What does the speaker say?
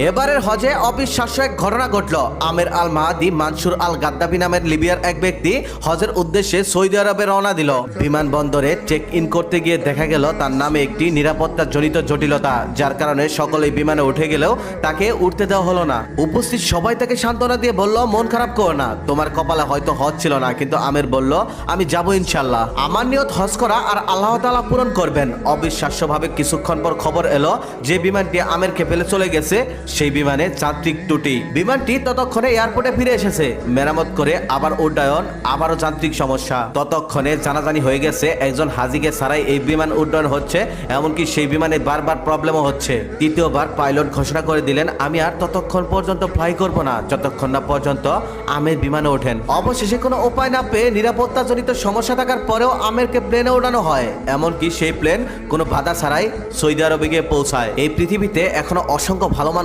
এবারের হজে অবিশ্বাস্য এক ঘটনা ঘটল। আমের আল মাহাদি মানসুর আল গাদ্দাফি নামের লিবিয়ার এক ব্যক্তি হজের উদ্দেশ্যে সৌদি আরবে রওনা দিল। বিমানবন্দরে চেক ইন করতে গিয়ে দেখা গেল তার নামে একটি নিরাপত্তা জনিত জটিলতা, যার কারণে সকলেই বিমানে উঠে গেলেও তাকে উঠতে দেওয়া হলো না। উপস্থিত সবাই তাকে সান্ত্বনা দিয়ে বলল, মন খারাপ করো না, তোমার কপালে হয়তো হজ ছিল না। কিন্তু আমের বলল, আমি যাবো ইনশাল্লাহ, আমার নিয়ত হজ করা আর আল্লাহ তাআলা পূরণ করবেন। অবিশ্বাস্যভাবে কিছুক্ষণ পর খবর এলো যে বিমানটি আমেরকে ফেলে চলে গেছে, সেই বিমানে যান্ত্রিক ত্রুটি। বিমানটি ততক্ষণে এয়ারপোর্টে ফিরে এসেছে, মেরামত করে আবার উড্ডয়ন, আবারও যান্ত্রিক সমস্যা। ততক্ষণে জানাজানি হয়ে গেছে একজন হাজিকে ছাড়াই এই বিমান উড্ডয়ন হচ্ছে, এমনকি সেই বিমানে বারবার প্রবলেমও হচ্ছে। তৃতীয়বার পাইলট ঘোষণা করে দিলেন, আমি আর ততক্ষণ পর্যন্ত ফ্লাই করব না যতক্ষণ না পর্যন্ত আমের বিমানে ওঠেন। অবশেষে কোনো উপায় না পেয়ে নিরাপত্তাজনিত সমস্যা থাকার পরেও আমেরকে প্লেনে ওঠানো হয়, এমনকি সেই প্লেন কোনো বাধা ছাড়াই সৌদি আরবে গিয়ে পৌঁছায়। এই পৃথিবীতে এখনো অসংখ্য ভালো মানুষ